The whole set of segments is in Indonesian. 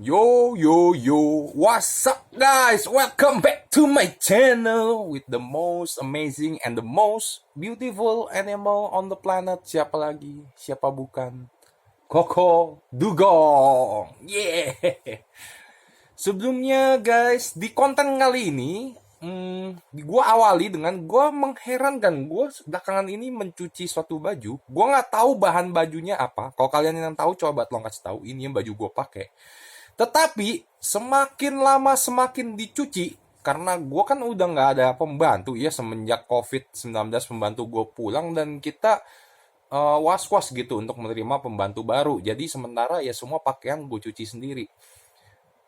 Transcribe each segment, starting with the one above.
Yo, yo, yo, what's up guys? Welcome back to my channel with the most amazing and the most beautiful animal on the planet. Siapa lagi? Siapa bukan? Koko Dugong. Yeah. Sebelumnya guys, di konten kali ini, gue awali dengan gue mengherankan. Gue belakangan ini mencuci suatu baju. Gue nggak tahu bahan bajunya apa. Kalau kalian yang tahu, coba tolong kasih tahu. Ini yang baju gue pakai. Tetapi semakin lama semakin dicuci, karena gue kan udah nggak ada pembantu ya semenjak COVID-19 pembantu gue pulang dan kita was-was gitu untuk menerima pembantu baru. Jadi sementara ya semua pakaian gue cuci sendiri.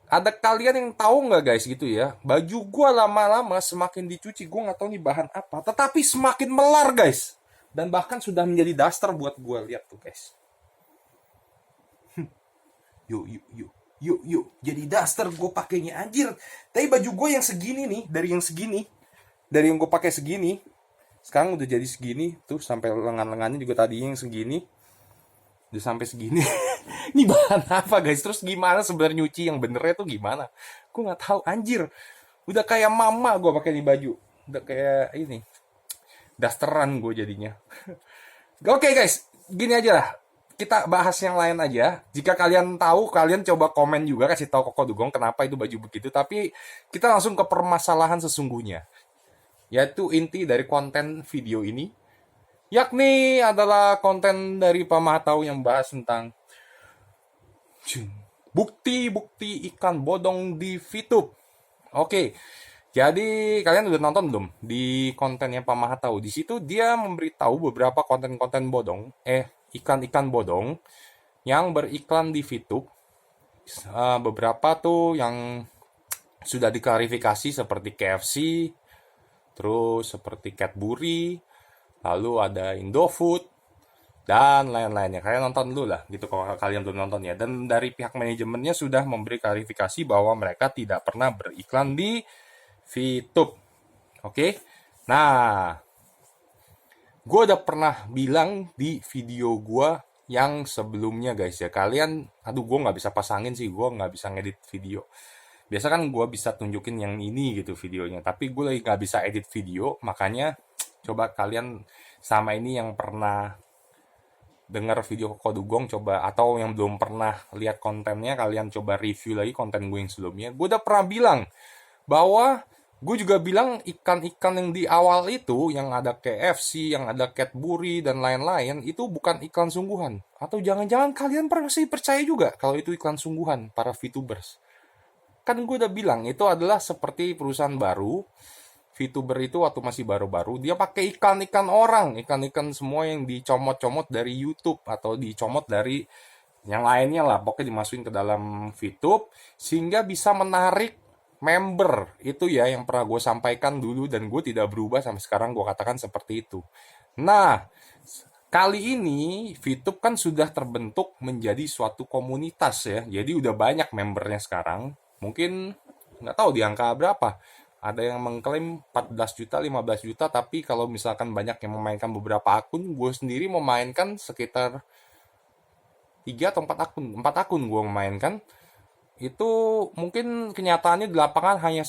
Ada kalian yang tahu nggak guys gitu ya, baju gue lama-lama semakin dicuci, gue nggak tahu nih bahan apa, tetapi semakin melar guys. Dan bahkan sudah menjadi daster buat gue, lihat tuh guys. Yuk, yuk, yuk. Yuk, jadi daster gue pakainya anjir. Tapi baju gue yang segini nih, dari yang gue pakai segini, sekarang udah jadi segini tuh, sampai lengan-lengannya juga tadi yang segini, udah sampai segini. Ini bahan apa guys? Terus gimana sebenarnya nyuci yang benernya tuh gimana? Gue nggak tahu anjir. Udah kayak mama gue pakai nih baju, udah kayak ini dasteran gue jadinya. Oke guys, gini aja lah. Kita bahas yang lain aja. Jika kalian tahu, kalian coba komen juga, kasih tahu Koko Dugong kenapa itu baju begitu. Tapi kita langsung ke permasalahan sesungguhnya, yaitu inti dari konten video ini, yakni adalah konten dari Pak Mahatau yang bahas tentang bukti-bukti ikan bodong di VTube. Oke, jadi kalian udah nonton belum di kontennya Pak Mahatau? Di situ dia memberitahu beberapa konten-konten bodong, ikan-ikan bodong yang beriklan di VTube. Beberapa tuh yang sudah diklarifikasi seperti KFC, terus seperti Cadbury, lalu ada Indofood, dan lain-lainnya. Kalian nonton dulu lah gitu kalau kalian belum nonton ya. Dan dari pihak manajemennya sudah memberi klarifikasi bahwa mereka tidak pernah beriklan di VTube. Oke? Nah, gue udah pernah bilang di video gue yang sebelumnya guys ya. Kalian, aduh gue nggak bisa pasangin sih, gue nggak bisa ngedit video. Biasa kan gue bisa tunjukin yang ini gitu videonya, tapi gue lagi nggak bisa edit video, makanya coba kalian sama ini yang pernah dengar video Koko Dugong coba, atau yang belum pernah lihat kontennya, kalian coba review lagi konten gue yang sebelumnya. Gue udah pernah bilang bahwa gue juga bilang ikan-ikan yang di awal itu, yang ada KFC, yang ada Cadbury dan lain-lain, itu bukan iklan sungguhan. Atau jangan-jangan kalian pasti percaya juga kalau itu iklan sungguhan para VTubers. Kan gue udah bilang itu adalah seperti perusahaan baru. VTuber itu waktu masih baru-baru, dia pakai ikan-ikan orang, ikan-ikan semua yang dicomot-comot dari YouTube atau dicomot dari yang lainnya lah, pokoknya dimasukin ke dalam VTube sehingga bisa menarik member. Itu ya yang pernah gue sampaikan dulu dan gue tidak berubah sampai sekarang, gue katakan seperti itu. Nah, kali ini VTube kan sudah terbentuk menjadi suatu komunitas ya, jadi udah banyak membernya sekarang. Mungkin nggak tahu di angka berapa. Ada yang mengklaim 14 juta, 15 juta, tapi kalau misalkan banyak yang memainkan beberapa akun, gue sendiri memainkan sekitar 3 atau 4 akun. 4 akun gue memainkan. Itu mungkin kenyataannya di lapangan hanya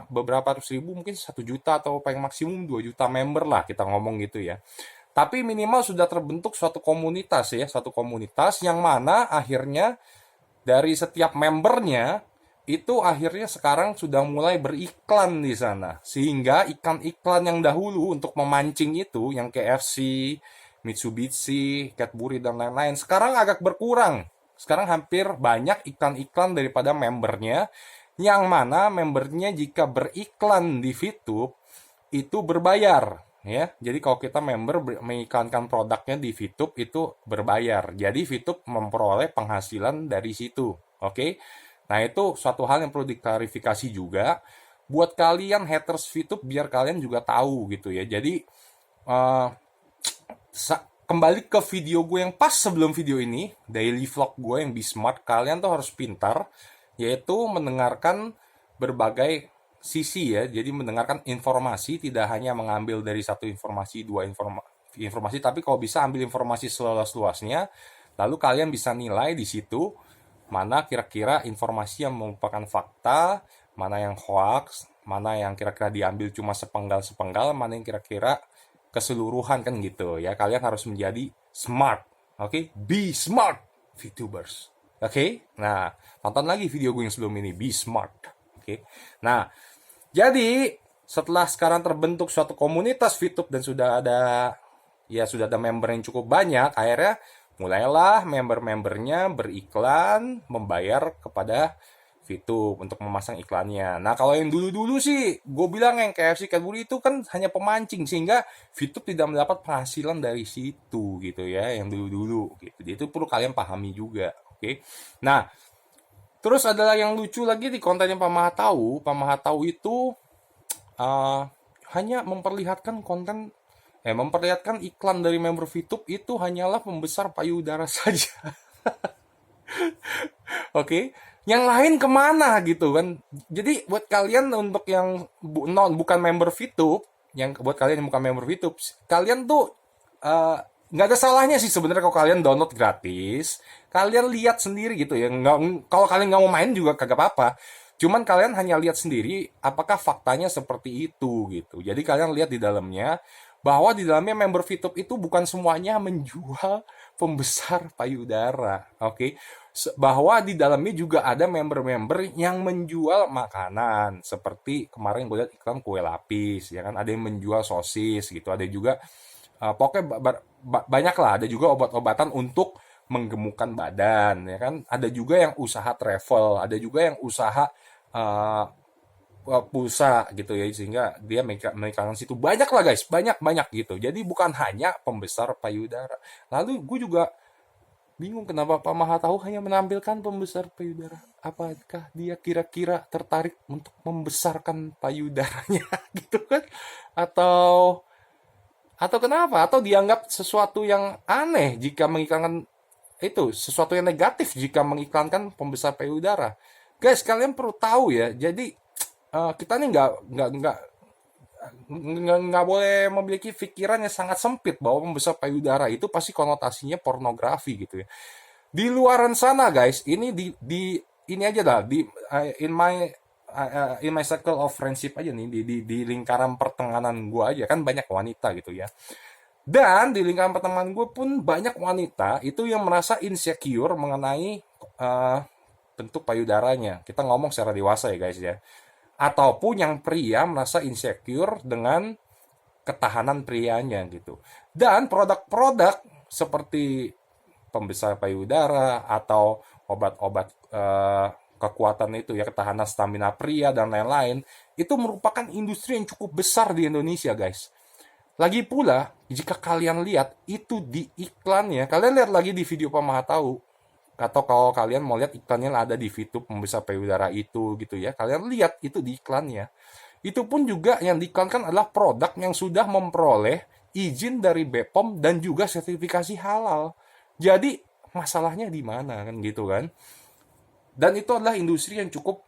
beberapa ratus ribu, mungkin 1 juta atau paling maksimum 2 juta member lah kita ngomong gitu ya. Tapi minimal sudah terbentuk suatu komunitas ya, satu komunitas yang mana akhirnya dari setiap membernya itu akhirnya sekarang sudah mulai beriklan di sana. Sehingga iklan-iklan yang dahulu untuk memancing itu, yang KFC, Mitsubishi, Cadbury, dan lain-lain, sekarang agak berkurang. Sekarang hampir banyak iklan-iklan daripada membernya, yang mana membernya jika beriklan di VTube, itu berbayar. Ya, jadi kalau kita member mengiklankan produknya di VTube itu berbayar. Jadi VTube memperoleh penghasilan dari situ. Oke? Nah, itu suatu hal yang perlu diklarifikasi juga buat kalian haters VTube, biar kalian juga tahu gitu ya. Jadi uh, kembali ke video gue yang pas sebelum video ini, daily vlog gue yang Be Smart, kalian tuh harus pintar, yaitu mendengarkan berbagai sisi ya. Jadi mendengarkan informasi, tidak hanya mengambil dari satu informasi, dua informasi, tapi kalau bisa ambil informasi seluas-luasnya, lalu kalian bisa nilai di situ mana kira-kira informasi yang merupakan fakta, mana yang hoax, mana yang kira-kira diambil cuma sepenggal-sepenggal, mana yang kira-kira keseluruhan kan gitu ya. Kalian harus menjadi smart, oke? Be smart, VTubers. Oke? Nah, tonton lagi video gue yang sebelum ini, be smart. Oke? Nah, jadi setelah sekarang terbentuk suatu komunitas VTube dan sudah ada member yang cukup banyak, akhirnya mulailah member-membernya beriklan, membayar kepada VTube untuk memasang iklannya. Nah, kalau yang dulu-dulu sih, gue bilang yang KFC Cadbury itu kan hanya pemancing, sehingga VTube tidak mendapat penghasilan dari situ gitu ya, yang dulu-dulu gitu. Jadi itu perlu kalian pahami juga, oke? Nah, terus adalah yang lucu lagi di kontennya Pak Mahatau. Pak Mahatau itu uh, hanya memperlihatkan iklan dari member VTube itu hanyalah pembesar payudara saja. Oke, yang lain kemana gitu kan? Jadi buat kalian untuk yang bukan member VTube, yang buat kalian yang bukan member VTube, kalian tuh eh, nggak ada salahnya sih sebenarnya kalau kalian download gratis, kalian lihat sendiri gitu ya. Kalau kalian nggak mau main juga kagak apa-apa. Cuman kalian hanya lihat sendiri apakah faktanya seperti itu gitu. Jadi kalian lihat di dalamnya bahwa di dalamnya member VTube itu bukan semuanya menjual pembesar payudara, oke? Bahwa di dalamnya juga ada member-member yang menjual makanan, seperti kemarin gue lihat iklan kue lapis, ya kan? Ada yang menjual sosis gitu, ada juga pokoknya banyak lah, ada juga obat-obatan untuk menggemukkan badan, ya kan? Ada juga yang usaha travel, ada juga yang usaha uh, pulsa gitu ya, sehingga dia mengiklanan situ banyak lah guys, banyak gitu. Jadi bukan hanya pembesar payudara. Lalu gue juga bingung kenapa Pak Mahatau hanya menampilkan pembesar payudara. Apakah dia kira-kira tertarik untuk membesarkan payudaranya gitu kan? Atau kenapa? Atau dianggap sesuatu yang aneh jika mengiklankan itu, sesuatu yang negatif jika mengiklankan pembesar payudara. Guys, kalian perlu tahu ya. Jadi kita nih nggak boleh memiliki pikiran yang sangat sempit bahwa pembesar payudara itu pasti konotasinya pornografi gitu ya. Di luaran sana guys, ini ini aja dah in my circle of friendship aja nih, di lingkaran pertemanan gue aja kan banyak wanita gitu ya. Dan di lingkaran pertemanan gue pun banyak wanita itu yang merasa insecure mengenai bentuk payudaranya. Kita ngomong secara dewasa ya guys ya. Ataupun yang pria merasa insecure dengan ketahanan prianya gitu. Dan produk-produk seperti pembesar payudara atau obat-obat kekuatan itu ya, ketahanan stamina pria dan lain-lain, itu merupakan industri yang cukup besar di Indonesia guys. Lagi pula, jika kalian lihat itu di iklannya, kalian lihat lagi di video Pak Mahatau, atau kalau kalian mau lihat iklannya ada di VTube pembesar payudara itu gitu ya, kalian lihat itu di iklannya. Itu pun juga yang diiklankan adalah produk yang sudah memperoleh izin dari BPOM dan juga sertifikasi halal. Jadi masalahnya di mana kan gitu kan? Dan itu adalah industri yang cukup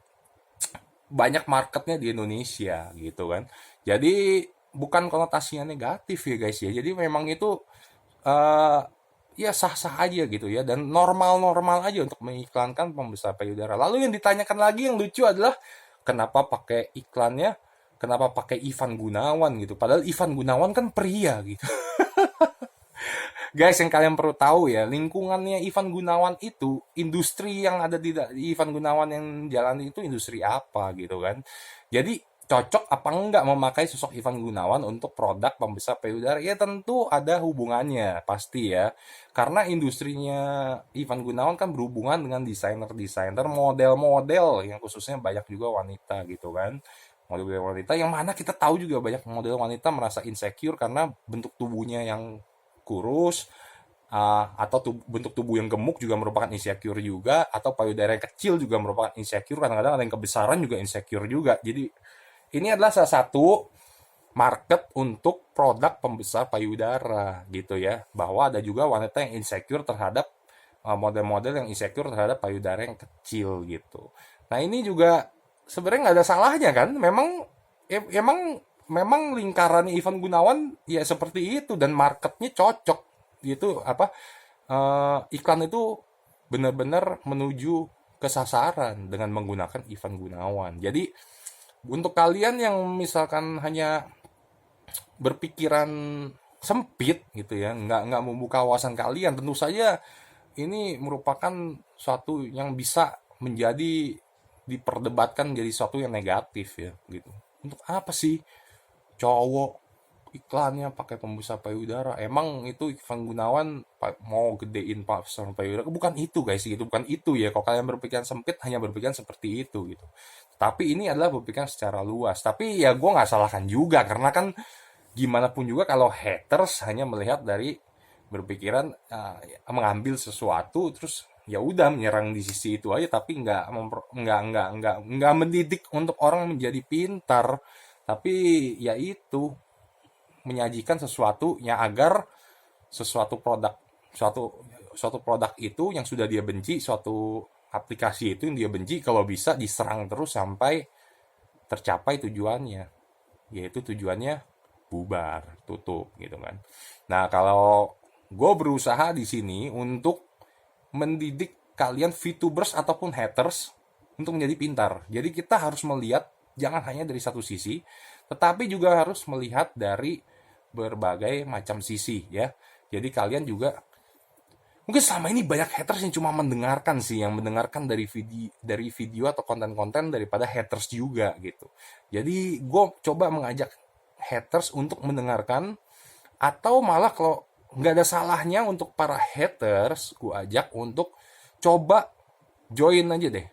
banyak marketnya di Indonesia gitu kan. Jadi bukan konotasinya negatif ya guys ya. Jadi memang itu uh, ya sah-sah aja gitu ya, dan normal-normal aja untuk mengiklankan pembesar payudara. Lalu yang ditanyakan lagi yang lucu adalah kenapa pakai iklannya, kenapa pakai Ivan Gunawan gitu, padahal Ivan Gunawan kan pria gitu. Guys, yang kalian perlu tahu ya, lingkungannya Ivan Gunawan itu, industri yang ada di Ivan Gunawan yang jalan itu industri apa gitu kan. Jadi cocok apa enggak memakai sosok Ivan Gunawan untuk produk pembesar payudara? Ya tentu ada hubungannya, pasti ya. Karena industrinya Ivan Gunawan kan berhubungan dengan desainer-desainer, model-model yang khususnya banyak juga wanita gitu kan. Model wanita yang mana kita tahu juga banyak model wanita merasa insecure karena bentuk tubuhnya yang kurus, atau bentuk tubuh yang gemuk juga merupakan insecure juga, atau payudara yang kecil juga merupakan insecure, kadang-kadang ada yang kebesaran juga insecure juga. Jadi ini adalah salah satu market untuk produk pembesar payudara gitu ya, bahwa ada juga wanita yang insecure terhadap model-model yang insecure terhadap payudara yang kecil gitu. Nah ini juga sebenarnya nggak ada salahnya kan, memang lingkarannya Ivan Gunawan ya seperti itu, dan marketnya cocok gitu, iklan itu benar-benar menuju ke sasaran dengan menggunakan Ivan Gunawan. Jadi untuk kalian yang misalkan hanya berpikiran sempit gitu ya, nggak membuka wawasan kalian, tentu saja ini merupakan suatu yang bisa menjadi diperdebatkan jadi suatu yang negatif ya gitu. Untuk apa sih cowok iklannya pakai pembesar payudara? Emang itu Ivan Gunawan mau gedein pembesar payudara? Bukan itu guys, gitu. Bukan itu ya. Kalau kalian berpikiran sempit, hanya berpikiran seperti itu gitu. Tapi ini adalah berpikiran secara luas. Tapi ya gue nggak salahkan juga, karena kan gimana pun juga kalau haters hanya melihat dari berpikiran mengambil sesuatu terus ya udah menyerang di sisi itu aja, tapi nggak mendidik untuk orang menjadi pintar, tapi ya itu menyajikan sesuatu yang agar sesuatu produk suatu suatu produk itu yang sudah dia benci, suatu aplikasi itu yang dia benci, kalau bisa diserang terus sampai tercapai tujuannya, yaitu tujuannya bubar, tutup gitu kan. Nah, kalau gue berusaha di sini untuk mendidik kalian VTubers ataupun haters untuk menjadi pintar. Jadi kita harus melihat jangan hanya dari satu sisi, tetapi juga harus melihat dari berbagai macam sisi ya. Jadi kalian juga mungkin selama ini banyak haters yang cuma mendengarkan sih, yang mendengarkan dari video atau konten-konten daripada haters juga gitu. Jadi gue coba mengajak haters untuk mendengarkan, atau malah kalau nggak ada salahnya untuk para haters gue ajak untuk coba join aja deh.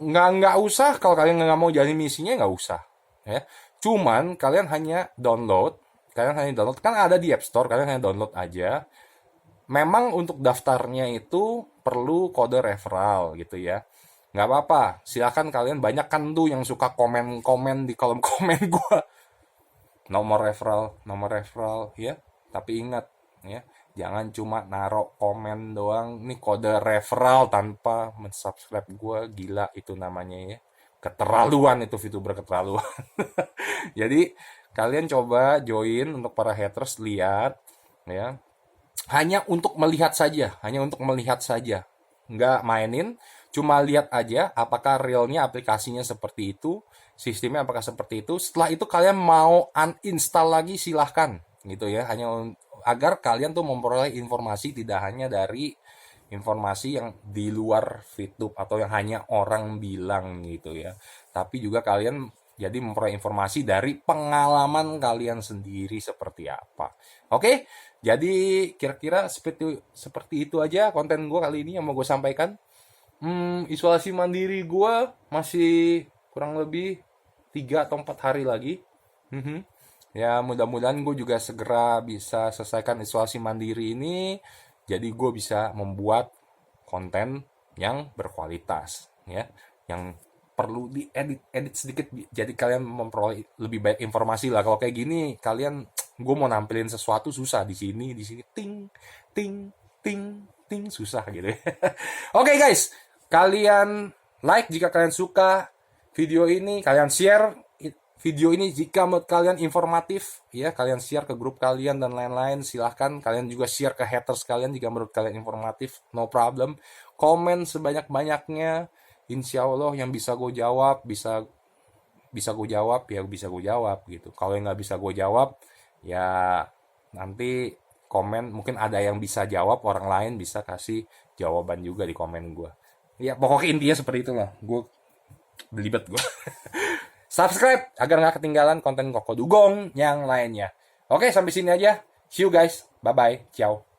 Nggak usah, kalau kalian nggak mau jalani misinya nggak usah ya. Cuman kalian hanya download, kan ada di App Store, kalian hanya download aja. Memang untuk daftarnya itu perlu kode referral gitu ya. Nggak apa-apa, silakan kalian, banyak kan tuh yang suka komen-komen di kolom komen gue. Nomor referral ya. Tapi ingat ya, jangan cuma narok komen doang, nih kode referral tanpa mensubscribe gue, gila itu namanya ya. Keterlaluan itu, VTuber keterlaluan. Jadi kalian coba join, untuk para haters lihat ya. Hanya untuk melihat saja, nggak mainin, cuma lihat aja apakah realnya aplikasinya seperti itu, sistemnya apakah seperti itu. Setelah itu kalian mau uninstall lagi silahkan gitu ya, hanya agar kalian tuh memperoleh informasi tidak hanya dari informasi yang di luar VTube atau yang hanya orang bilang gitu ya, tapi juga kalian jadi memperoleh informasi dari pengalaman kalian sendiri seperti apa. Oke, jadi kira-kira seperti itu aja konten gue kali ini yang mau gue sampaikan. Isolasi mandiri gue masih kurang lebih 3 atau 4 hari lagi. Ya mudah-mudahan gue juga segera bisa selesaikan isolasi mandiri ini. Jadi gue bisa membuat konten yang berkualitas ya, yang perlu diedit sedikit, jadi kalian memperoleh lebih banyak informasi lah. Kalau kayak gini kalian, gue mau nampilin sesuatu susah, di sini ting ting ting ting susah gitu ya. Oke guys, kalian like jika kalian suka video ini, kalian share video ini jika menurut kalian informatif ya, kalian share ke grup kalian dan lain-lain, silahkan. Kalian juga share ke haters kalian jika menurut kalian informatif, no problem. Komen sebanyak-banyaknya, insya Allah yang bisa gue jawab, bisa gue jawab ya, bisa gue jawab gitu. Kalau yang nggak bisa gue jawab ya nanti komen, mungkin ada yang bisa jawab, orang lain bisa kasih jawaban juga di komen gue ya. Pokoknya intinya seperti itulah, gue belibet gue. Subscribe agar nggak ketinggalan konten Koko Dugong yang lainnya. Oke, sampai sini aja. See you guys. Bye-bye. Ciao.